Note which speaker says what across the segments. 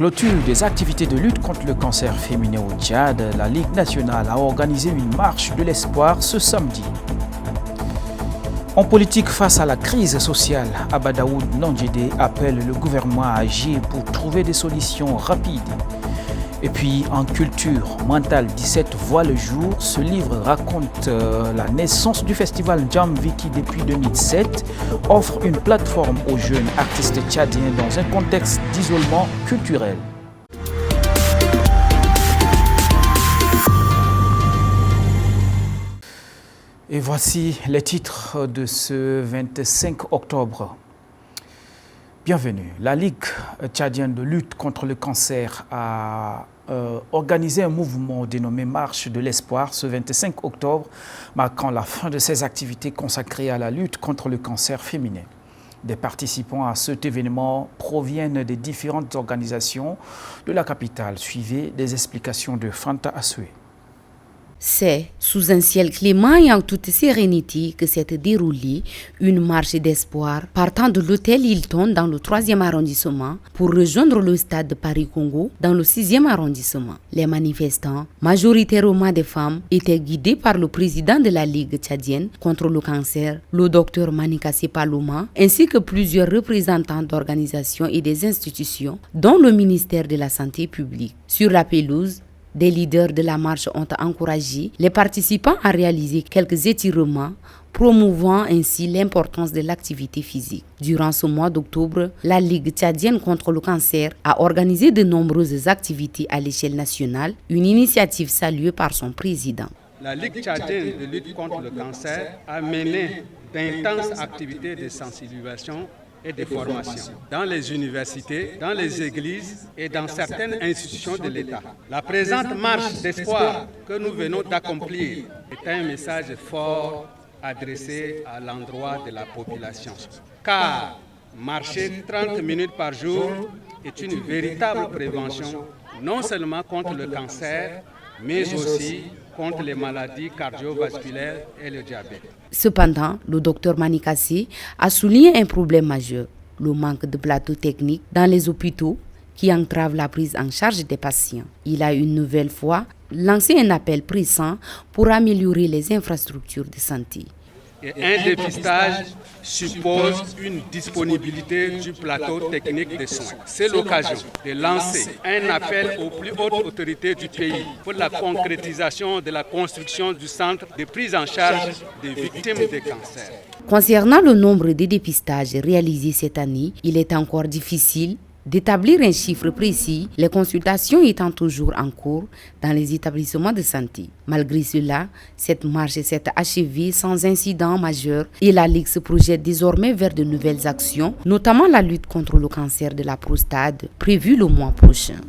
Speaker 1: clôture des activités de lutte contre le cancer féminin au Tchad, la Ligue nationale a organisé une marche de l'espoir ce samedi. En politique, face à la crise sociale, Abba Daoud Nandjede appelle le gouvernement à agir pour trouver des solutions rapides. Et puis en culture, Mental 17 voit le jour. Ce livre raconte la naissance du festival Jam Viki depuis 2007, offre une plateforme aux jeunes artistes tchadiens dans un contexte d'isolement culturel. Et voici les titres de ce 25 octobre. Bienvenue. La Ligue tchadienne de lutte contre le cancer a organisé un mouvement dénommé Marche de l'espoir ce 25 octobre, marquant la fin de ses activités consacrées à la lutte contre le cancer féminin. Des participants à cet événement proviennent des différentes organisations de la capitale. Suivez des explications de Fanta Assoué.
Speaker 2: C'est sous un ciel clément et en toute sérénité que s'est déroulée une marche d'espoir partant de l'hôtel Hilton dans le 3e arrondissement pour rejoindre le stade de Paris-Congo dans le 6e arrondissement. Les manifestants, majoritairement des femmes, étaient guidés par le président de la Ligue tchadienne contre le cancer, le docteur Manikassi Palouma, ainsi que plusieurs représentants d'organisations et des institutions, dont le ministère de la Santé publique. Sur la pelouse, des leaders de la marche ont encouragé les participants à réaliser quelques étirements, promouvant ainsi l'importance de l'activité physique. Durant ce mois d'octobre, la Ligue tchadienne contre le cancer a organisé de nombreuses activités à l'échelle nationale, une initiative saluée par son président.
Speaker 3: La Ligue tchadienne de lutte contre le cancer a mené d'intenses activités de sensibilisation et de formation dans les universités, dans les églises et dans certaines institutions de l'État. La présente marche d'espoir que nous venons d'accomplir est un message fort adressé à l'endroit de la population. Car marcher 30 minutes par jour est une véritable prévention, non seulement contre le cancer, mais aussi contre les maladies cardiovasculaires et le diabète.
Speaker 2: Cependant, le docteur Manikassi a souligné un problème majeur, le manque de plateaux techniques dans les hôpitaux qui entrave la prise en charge des patients. Il a une nouvelle fois lancé un appel pressant pour améliorer les infrastructures de santé.
Speaker 3: Et un dépistage suppose une disponibilité du plateau technique de soins. C'est l'occasion de lancer un appel aux plus hautes autorités du pays pour la concrétisation de la construction du centre de prise en charge des victimes de cancer.
Speaker 2: Concernant le nombre de dépistages réalisés cette année, il est encore difficile d'établir un chiffre précis, les consultations étant toujours en cours dans les établissements de santé. Malgré cela, cette marche s'est achevée sans incident majeur et la Ligue se projette désormais vers de nouvelles actions, notamment la lutte contre le cancer de la prostate, prévue le mois prochain.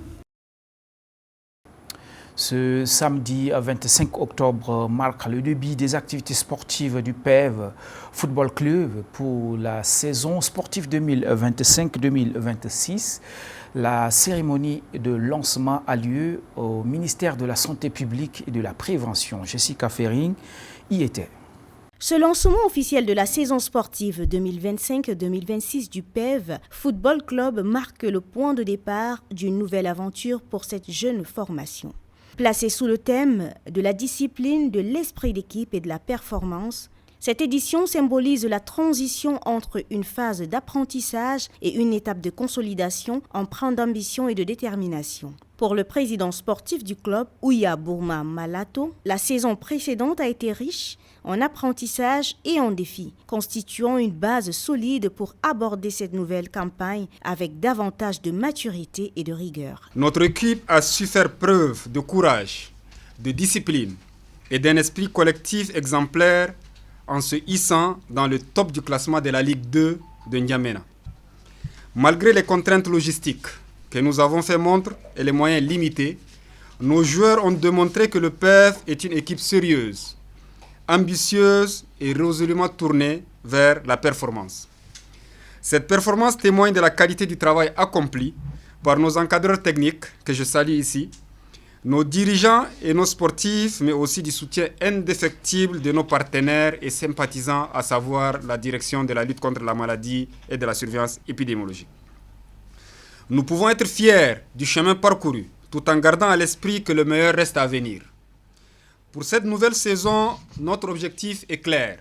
Speaker 1: Ce samedi 25 octobre marque le début des activités sportives du PEV Football Club pour la saison sportive 2025-2026. La cérémonie de lancement a lieu au ministère de la Santé publique et de la Prévention. Jessica Fering y était.
Speaker 4: Ce lancement officiel de la saison sportive 2025-2026 du PEV Football Club marque le point de départ d'une nouvelle aventure pour cette jeune formation. Placée sous le thème de la discipline, de l'esprit d'équipe et de la performance, cette édition symbolise la transition entre une phase d'apprentissage et une étape de consolidation empreinte d'ambition et de détermination. Pour le président sportif du club, Ouya Bourma Malato, la saison précédente a été riche en apprentissage et en défis, constituant une base solide pour aborder cette nouvelle campagne avec davantage de maturité et de rigueur.
Speaker 5: Notre équipe a su faire preuve de courage, de discipline et d'un esprit collectif exemplaire en se hissant dans le top du classement de la Ligue 2 de N'Djamena. Malgré les contraintes logistiques que nous avons fait montre et les moyens limités, nos joueurs ont démontré que le PEV est une équipe sérieuse, ambitieuse et résolument tournée vers la performance. Cette performance témoigne de la qualité du travail accompli par nos encadreurs techniques, que je salue ici, nos dirigeants et nos sportifs, mais aussi du soutien indéfectible de nos partenaires et sympathisants, à savoir la direction de la lutte contre la maladie et de la surveillance épidémiologique. Nous pouvons être fiers du chemin parcouru, tout en gardant à l'esprit que le meilleur reste à venir. Pour cette nouvelle saison, notre objectif est clair.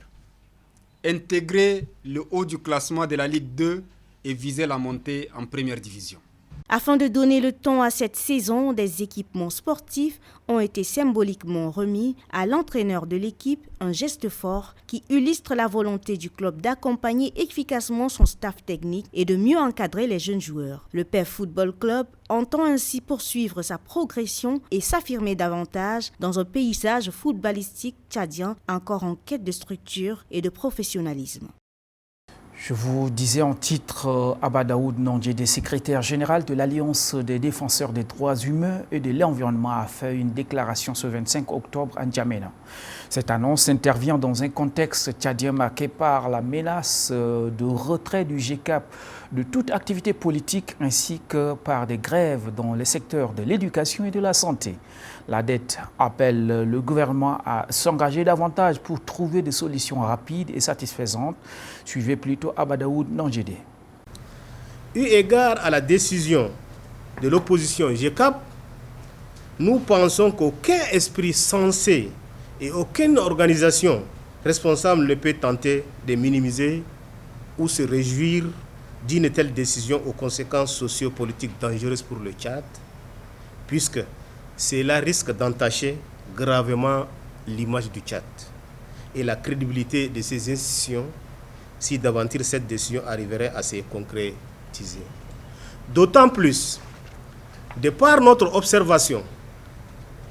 Speaker 5: Intégrer le haut du classement de la Ligue 2 et viser la montée en première division.
Speaker 4: Afin de donner le ton à cette saison, des équipements sportifs ont été symboliquement remis à l'entraîneur de l'équipe, un geste fort qui illustre la volonté du club d'accompagner efficacement son staff technique et de mieux encadrer les jeunes joueurs. Le PEV Football Club entend ainsi poursuivre sa progression et s'affirmer davantage dans un paysage footballistique tchadien encore en quête de structure et de professionnalisme.
Speaker 1: Je vous disais en titre, Abba Daoud Nandjedé, secrétaire général de l'Alliance des défenseurs des droits humains et de l'environnement, a fait une déclaration ce 25 octobre à N'Djamena. Cette annonce intervient dans un contexte tchadien marqué par la menace de retrait du GCAP de toute activité politique ainsi que par des grèves dans les secteurs de l'éducation et de la santé. La dette appelle le gouvernement à s'engager davantage pour trouver des solutions rapides et satisfaisantes. Suivez plutôt Abba Daoud Nandjedé.
Speaker 6: Eu égard à la décision de l'opposition GCAP, nous pensons qu'aucun esprit sensé et aucune organisation responsable ne peut tenter de minimiser ou se réjouir d'une telle décision aux conséquences sociopolitiques dangereuses pour le Tchad, puisque cela risque d'entacher gravement l'image du Tchad et la crédibilité de ces institutions si d'aventure cette décision arriverait à se concrétiser. D'autant plus, de par notre observation,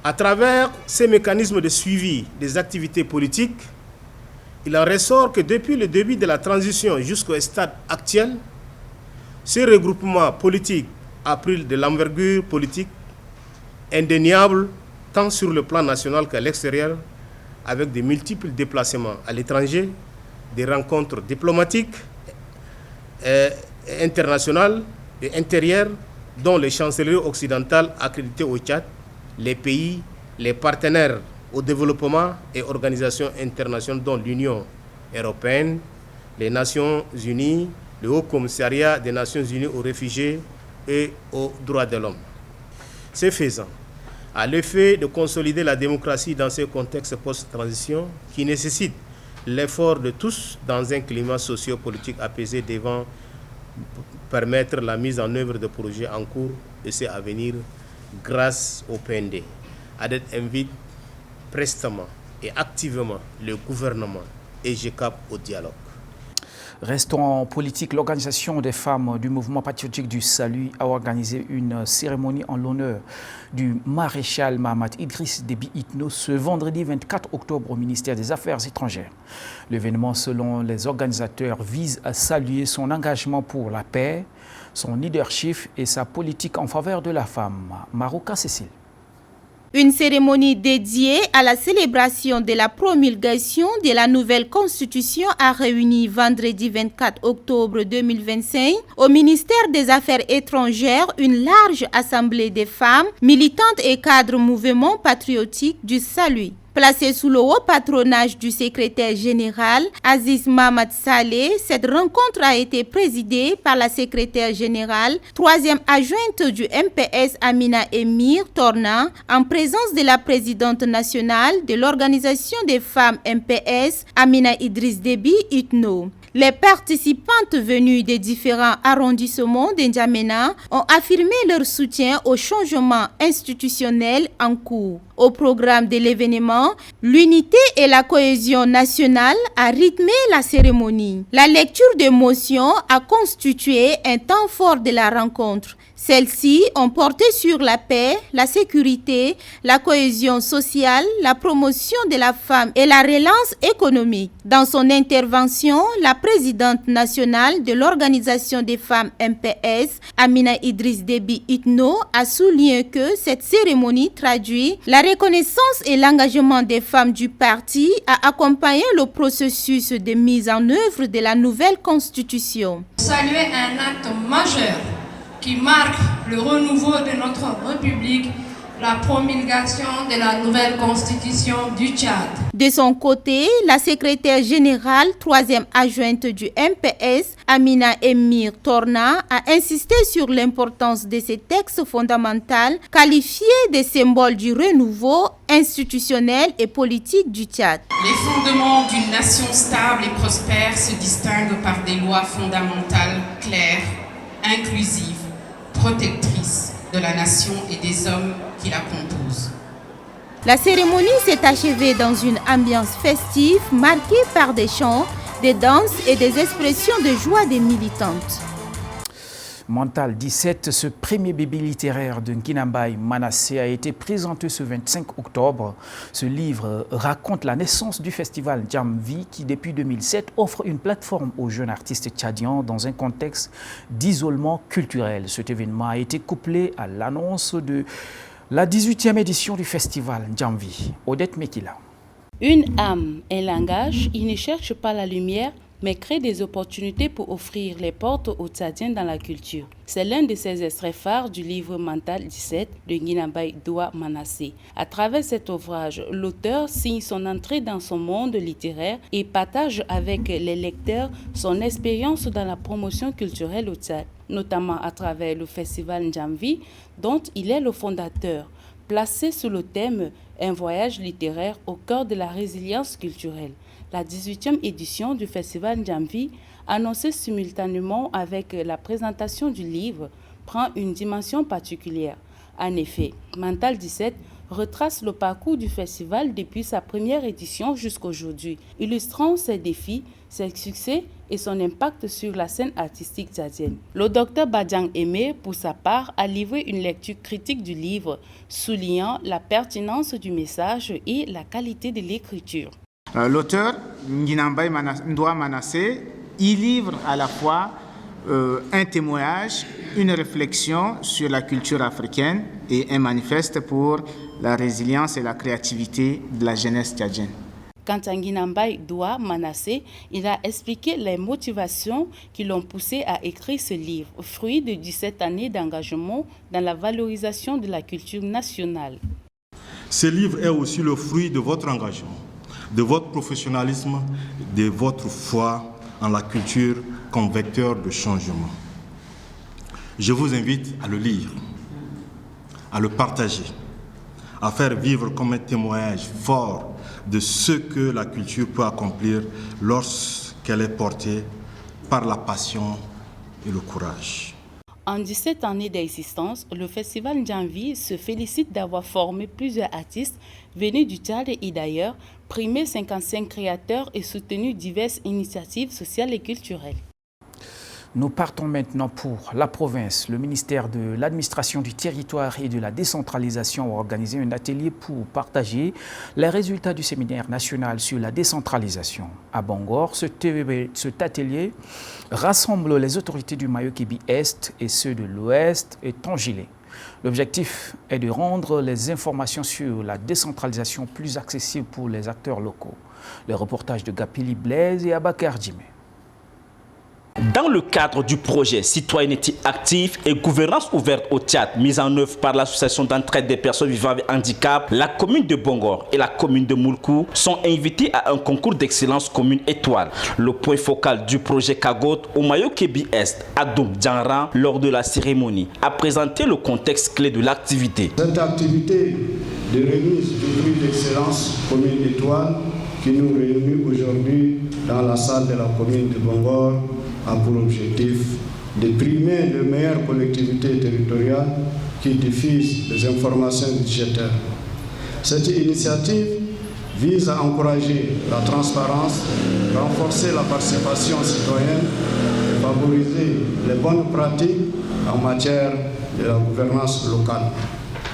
Speaker 6: à travers ces mécanismes de suivi des activités politiques, il en ressort que depuis le début de la transition jusqu'au stade actuel, ce regroupement politique a pris de l'envergure politique indéniable tant sur le plan national qu'à l'extérieur, avec de multiples déplacements à l'étranger, des rencontres diplomatiques internationales et intérieures, dont les chancelleries occidentales accréditées au Tchad, les pays, les partenaires au développement et organisations internationales dont l'Union européenne, les Nations unies, le Haut Commissariat des Nations unies aux réfugiés et aux droits de l'homme. Ce faisant, à l'effet de consolider la démocratie dans ce contexte post-transition qui nécessite l'effort de tous dans un climat socio-politique apaisé devant permettre la mise en œuvre de projets en cours et ceux à venir grâce au PND. ADET invite prestement et activement le gouvernement et GCAP au dialogue.
Speaker 1: Restons en politique. L'Organisation des femmes du mouvement patriotique du salut a organisé une cérémonie en l'honneur du maréchal Mahamat Idriss Déby Itno ce vendredi 24 octobre au ministère des Affaires étrangères. L'événement, selon les organisateurs, vise à saluer son engagement pour la paix, son leadership et sa politique en faveur de la femme. Marouka Cécile.
Speaker 7: Une cérémonie dédiée à la célébration de la promulgation de la nouvelle constitution a réuni vendredi 24 octobre 2025 au ministère des Affaires étrangères une large assemblée de femmes, militantes et cadres mouvement patriotique du salut. Placée sous le haut patronage du secrétaire général Aziz Mahamat Saleh, cette rencontre a été présidée par la secrétaire générale, troisième adjointe du MPS Amina Emir Torna, en présence de la présidente nationale de l'organisation des femmes MPS Amina Idriss Déby Itno. Les participantes venues des différents arrondissements d'N'Djamena ont affirmé leur soutien au changement institutionnel en cours. Au programme de l'événement, l'unité et la cohésion nationale a rythmé la cérémonie. La lecture des motions a constitué un temps fort de la rencontre. Celles-ci ont porté sur la paix, la sécurité, la cohésion sociale, la promotion de la femme et la relance économique. Dans son intervention, la présidente nationale de l'Organisation des femmes MPS, Amina Idriss Déby Itno, a souligné que cette cérémonie traduit la reconnaissance et l'engagement des femmes du parti à accompagner le processus de mise en œuvre de la nouvelle constitution.
Speaker 8: Saluer un acte majeur qui marque le renouveau de notre République, la promulgation de la nouvelle constitution du Tchad.
Speaker 7: De son côté, la secrétaire générale, 3e adjointe du MPS, Amina Emir Torna, a insisté sur l'importance de ces textes fondamentaux qualifiés de symboles du renouveau institutionnel et politique du Tchad.
Speaker 9: Les fondements d'une nation stable et prospère se distinguent par des lois fondamentales claires, inclusives, protectrices de la nation et des hommes qui la composent.
Speaker 7: La cérémonie s'est achevée dans une ambiance festive marquée par des chants, des danses et des expressions de joie des militantes.
Speaker 1: Mental 17, ce premier bébé littéraire de Nkinambaye Manassé a été présenté ce 25 octobre. Ce livre raconte la naissance du festival Djamvi qui, depuis 2007, offre une plateforme aux jeunes artistes tchadiens dans un contexte d'isolement culturel. Cet événement a été couplé à l'annonce de la 18e édition du festival Djamvi. Odette Mekila.
Speaker 10: Une âme, un langage, il ne cherche pas la lumière, mais crée des opportunités pour offrir les portes aux Tchadiens dans la culture. C'est l'un de ces extraits phares du livre Mental 17 de Nkinambaye Doua Manassé. À travers cet ouvrage, l'auteur signe son entrée dans son monde littéraire et partage avec les lecteurs son expérience dans la promotion culturelle au Tchad, notamment à travers le festival Djamvi, dont il est le fondateur, placé sous le thème « Un voyage littéraire au cœur de la résilience culturelle ». La 18e édition du festival Djamvi, annoncée simultanément avec la présentation du livre, prend une dimension particulière. En effet, Mental 17 retrace le parcours du festival depuis sa première édition jusqu'aujourd'hui, illustrant ses défis, ses succès et son impact sur la scène artistique tchadienne. Le docteur Badiang Aimé, pour sa part, a livré une lecture critique du livre, soulignant la pertinence du message et la qualité de l'écriture.
Speaker 11: L'auteur, Nkinambaye Doua Manassé, il livre à la fois un témoignage, une réflexion sur la culture africaine et un manifeste pour la résilience et la créativité de la jeunesse tchadienne.
Speaker 10: Quant à Nkinambaye Doua Manassé, il a expliqué les motivations qui l'ont poussé à écrire ce livre, fruit de 17 années d'engagement dans la valorisation de la culture nationale.
Speaker 12: Ce livre est aussi le fruit de votre engagement, de votre professionnalisme, de votre foi en la culture comme vecteur de changement. Je vous invite à le lire, à le partager, à faire vivre comme un témoignage fort de ce que la culture peut accomplir lorsqu'elle est portée par la passion et le courage.
Speaker 10: En 17 années d'existence, le festival Djamvi se félicite d'avoir formé plusieurs artistes venus du Tchad et d'ailleurs, primé 55 créateurs et soutenu diverses initiatives sociales et culturelles.
Speaker 1: Nous partons maintenant pour la province. Le ministère de l'Administration du Territoire et de la Décentralisation a organisé un atelier pour partager les résultats du séminaire national sur la décentralisation. À Bangor, cet atelier rassemble les autorités du Mayo-Kébi-Est et ceux de l'Ouest et Tongilé. L'objectif est de rendre les informations sur la décentralisation plus accessibles pour les acteurs locaux. Le reportage de Gapili Blaise et Abakar Djimé.
Speaker 13: Dans le cadre du projet Citoyenneté active et gouvernance ouverte au Tchad, mis en œuvre par l'association d'entraide des personnes vivant avec handicap, la commune de Bangor et la commune de Moulkou sont invités à un concours d'excellence commune étoile. Le point focal du projet Kagot au Mayo-Kébi-Est, Adoum Djanran, lors de la cérémonie, a présenté le contexte clé de l'activité.
Speaker 14: Cette activité de remise du prix d'excellence commune étoile qui nous réunit aujourd'hui dans la salle de la commune de Bangor a pour objectif de primer les meilleures collectivités territoriales qui diffusent les informations budgétaires. Cette initiative vise à encourager la transparence, renforcer la participation citoyenne et favoriser les bonnes pratiques en matière de la gouvernance locale.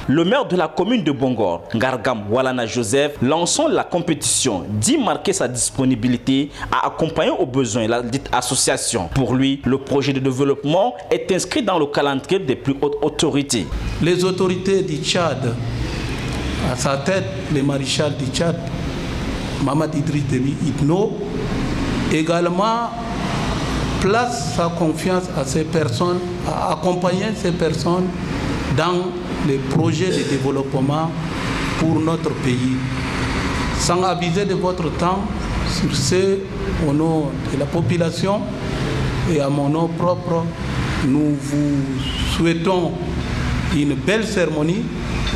Speaker 13: Le maire de la commune de Bangor, Ngargam Walana Joseph, lançant la compétition, dit marquer sa disponibilité à accompagner aux besoins la dite association. Pour lui, le projet de développement est inscrit dans le calendrier des plus hautes autorités.
Speaker 15: Les autorités du Tchad, à sa tête, le maréchal du Tchad, Mamad Idriss Déby Itno, également place sa confiance à ces personnes, à accompagner ces personnes dans les projets de développement pour notre pays. Sans abuser de votre temps, sur ce, au nom de la population et à mon nom propre, nous vous souhaitons une belle cérémonie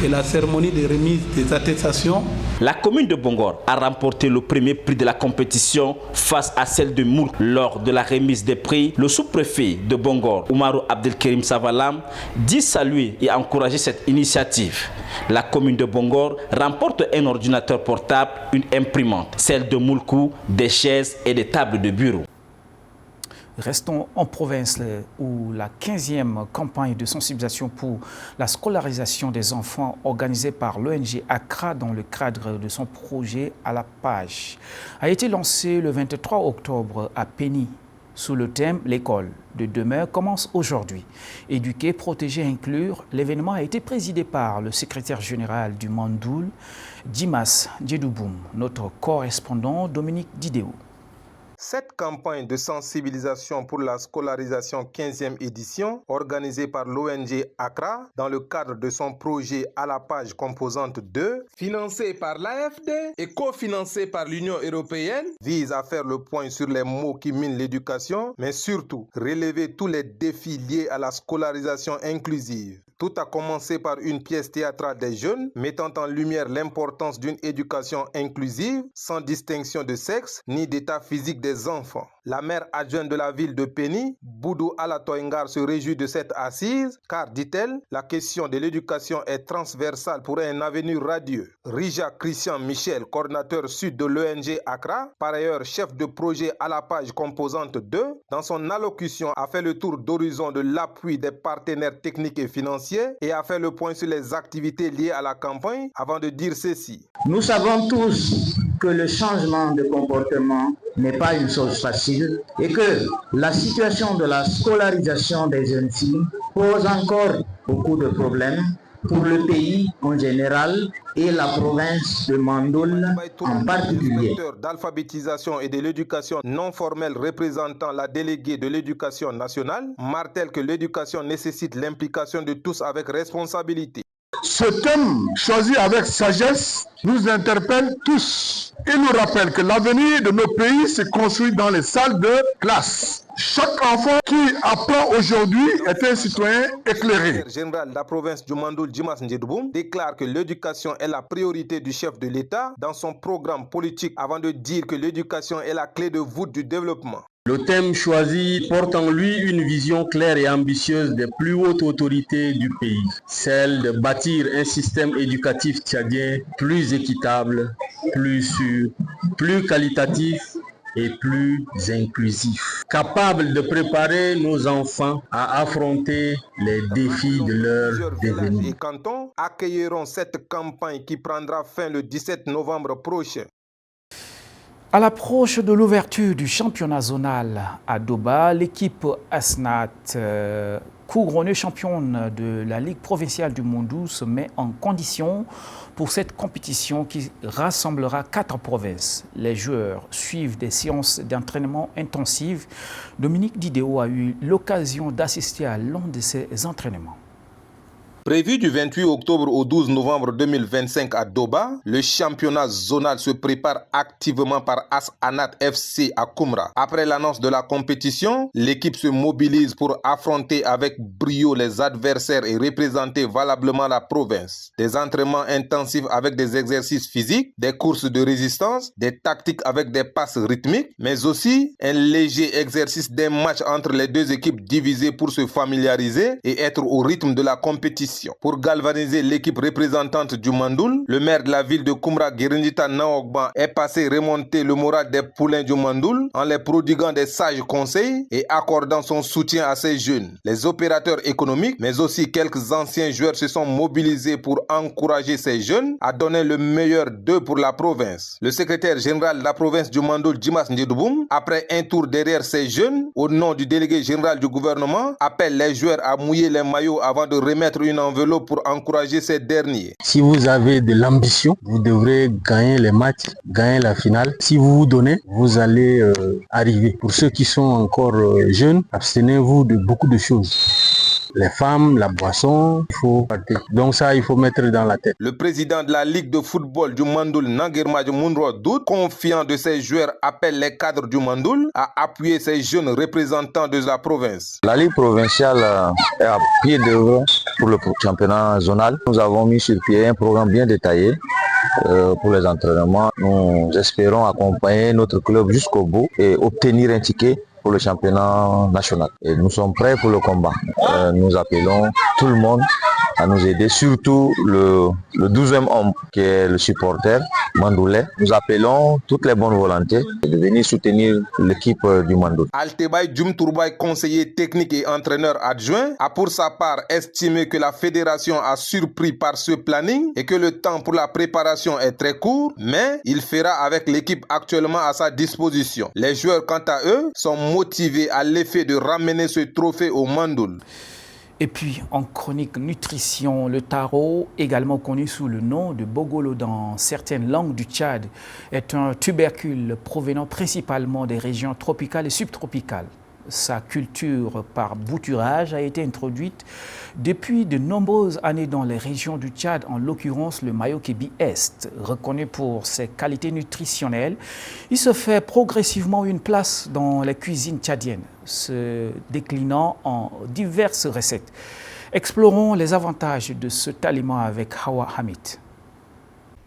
Speaker 15: et la cérémonie de remise des attestations.
Speaker 13: La commune de Bongor a remporté le premier prix de la compétition face à celle de Moul. Lors de la remise des prix, le sous-préfet de Bongor, Oumarou Abdelkerim Savalam, dit saluer et encourager cette initiative. La commune de Bongor remporte un ordinateur portable, une imprimante. Celle de Moulkou, des chaises et des tables de bureau.
Speaker 1: Restons en province où la 15e campagne de sensibilisation pour la scolarisation des enfants organisée par l'ONG Accra dans le cadre de son projet à la page a été lancée le 23 octobre à Péni sous le thème « L'école de demain commence aujourd'hui ». Éduquer, protéger, inclure, l'événement a été présidé par le secrétaire général du Mandoul, Dimas Djedouboum, notre correspondant Dominique Didéo.
Speaker 16: Cette campagne de sensibilisation pour la scolarisation 15e édition, organisée par l'ONG Accra dans le cadre de son projet à la page composante 2, financé par l'AFD et cofinancé par l'Union européenne, vise à faire le point sur les maux qui minent l'éducation, mais surtout relever tous les défis liés à la scolarisation inclusive. Tout a commencé par une pièce théâtrale des jeunes, mettant en lumière l'importance d'une éducation inclusive, sans distinction de sexe ni d'état physique des enfants. La maire adjointe de la ville de Péni, Boudou Alatoingar, se réjouit de cette assise, car, dit-elle, la question de l'éducation est transversale pour un avenir radieux. Rija Christian Michel, coordinateur sud de l'ONG Accra, par ailleurs chef de projet à la page composante 2, dans son allocution a fait le tour d'horizon de l'appui des partenaires techniques et financiers et a fait le point sur les activités liées à la campagne avant de dire ceci.
Speaker 17: Nous savons tous que le changement de comportement n'est pas une chose facile et que la situation de la scolarisation des jeunes filles pose encore beaucoup de problèmes pour le pays en général et la province de Mandoul en particulier.
Speaker 16: L'inspecteur d'alphabétisation et de l'éducation non formelle représentant la déléguée de l'éducation nationale martèle que l'éducation nécessite l'implication de tous avec responsabilité.
Speaker 18: Ce thème choisi avec sagesse nous interpelle tous. Il nous rappelle que l'avenir de nos pays se construit dans les salles de classe. Chaque enfant qui apprend aujourd'hui est un citoyen éclairé.
Speaker 16: Le général de la province du Mandoul, Dimas Djedouboum, déclare que l'éducation est la priorité du chef de l'État dans son programme politique avant de dire que l'éducation est la clé de voûte du développement.
Speaker 19: Le thème choisi porte en lui une vision claire et ambitieuse des plus hautes autorités du pays, celle de bâtir un système éducatif tchadien plus équitable, plus sûr, plus qualitatif et plus inclusif, capable de préparer nos enfants à affronter les défis de leur devenir.
Speaker 16: Les cantons accueilleront cette campagne qui prendra fin le 17 novembre prochain.
Speaker 1: À l'approche de l'ouverture du championnat zonal à Doba, l'équipe Asnat, couronnée championne de la Ligue provinciale du Mondou, se met en condition pour cette compétition qui rassemblera 4 provinces. Les joueurs suivent des séances d'entraînement intensives. Dominique Didéo a eu l'occasion d'assister à l'un de ces entraînements.
Speaker 16: Prévu du 28 octobre au 12 novembre 2025 à Doba, le championnat zonal se prépare activement par As-Anat FC à Koumra. Après l'annonce de la compétition, l'équipe se mobilise pour affronter avec brio les adversaires et représenter valablement la province. Des entraînements intensifs avec des exercices physiques, des courses de résistance, des tactiques avec des passes rythmiques, mais aussi un léger exercice d'un match entre les deux équipes divisées pour se familiariser et être au rythme de la compétition. Pour galvaniser l'équipe représentante du Mandoul, le maire de la ville de Koumra, Guérindita Naogban, est passé remonter le moral des poulains du Mandoul en les prodiguant des sages conseils et accordant son soutien à ces jeunes. Les opérateurs économiques, mais aussi quelques anciens joueurs se sont mobilisés pour encourager ces jeunes à donner le meilleur d'eux pour la province. Le secrétaire général de la province du Mandoul, Dimas Djedouboum, après un tour derrière ces jeunes, au nom du délégué général du gouvernement, appelle les joueurs à mouiller les maillots avant de remettre une enveloppe pour encourager ces derniers.
Speaker 19: Si vous avez de l'ambition, vous devrez gagner les matchs, gagner la finale. Si vous vous donnez, vous allez arriver. Pour ceux qui sont encore jeunes, abstenez-vous de beaucoup de choses. les femmes, la boisson, donc ça, il faut mettre dans la tête.
Speaker 16: Le président de la Ligue de football du Mandoul, Nanguirma Mounro Doud, confiant de ses joueurs, appelle les cadres du Mandoul à appuyer ces jeunes représentants de la province.
Speaker 20: La Ligue provinciale est à pied d'œuvre pour le championnat zonal. Nous avons mis sur pied un programme bien détaillé pour les entraînements. Nous espérons accompagner notre club jusqu'au bout et obtenir un ticket pour le championnat national. Et nous sommes prêts pour le combat. Nous appelons tout le monde à nous aider, surtout le 12e homme qui est le supporter mandoulais. Nous appelons toutes les bonnes volontés de venir soutenir l'équipe du Mandoul.
Speaker 16: Altebay Djumtourbay, conseiller technique et entraîneur adjoint, a pour sa part estimé que la fédération a surpris par ce planning et que le temps pour la préparation est très court, mais il fera avec l'équipe actuellement à sa disposition. Les joueurs, quant à eux, sont motivés à l'effet de ramener ce trophée au Mandoul.
Speaker 1: Et puis, en chronique nutrition, le taro, également connu sous le nom de bogolo dans certaines langues du Tchad, est un tubercule provenant principalement des régions tropicales et subtropicales. Sa culture par bouturage a été introduite depuis de nombreuses années dans les régions du Tchad, en l'occurrence le Mayo-Kébi-Est. Reconnu pour ses qualités nutritionnelles, il se fait progressivement une place dans les cuisines tchadiennes, se déclinant en diverses recettes. Explorons les avantages de cet aliment avec Hawa Hamid.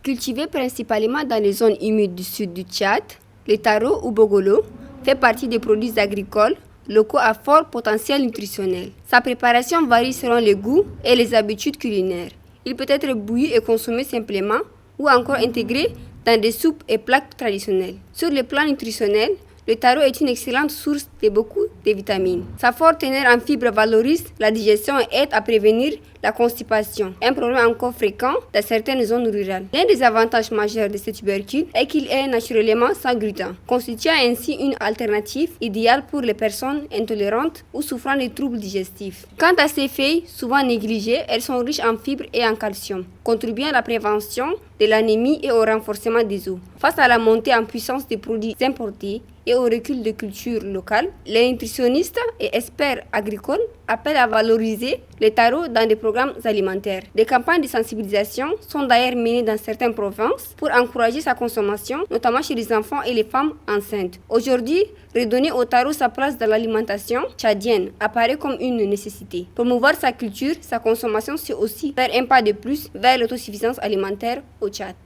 Speaker 21: Cultivé principalement dans les zones humides du sud du Tchad, le taro ou bogolo fait partie des produits agricoles locaux à fort potentiel nutritionnel. Sa préparation varie selon les goûts et les habitudes culinaires. Il peut être bouilli et consommé simplement ou encore intégré dans des soupes et plats traditionnels. Sur le plan nutritionnel, le taro est une excellente source de beaucoup de vitamines. Sa forte teneur en fibres valorise la digestion et aide à prévenir la constipation, un problème encore fréquent dans certaines zones rurales. L'un des avantages majeurs de ce tubercule est qu'il est naturellement sans gluten, constituant ainsi une alternative idéale pour les personnes intolérantes ou souffrant de troubles digestifs. Quant à ses feuilles, souvent négligées, elles sont riches en fibres et en calcium, contribuant à la prévention de l'anémie et au renforcement des os. Face à la montée en puissance des produits importés et au recul de cultures locales, les nutritionnistes et experts agricoles appellent à valoriser le taro dans des programmes alimentaires. Des campagnes de sensibilisation sont d'ailleurs menées dans certaines provinces pour encourager sa consommation, notamment chez les enfants et les femmes enceintes. Aujourd'hui, redonner au taro sa place dans l'alimentation tchadienne apparaît comme une nécessité. Promouvoir sa culture, sa consommation, c'est aussi faire un pas de plus vers l'autosuffisance alimentaire au Tchad.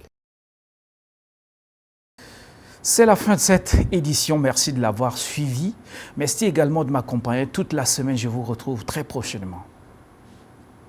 Speaker 1: C'est la fin de cette édition. Merci de l'avoir suivi. Merci également de m'accompagner toute la semaine. Je vous retrouve très prochainement.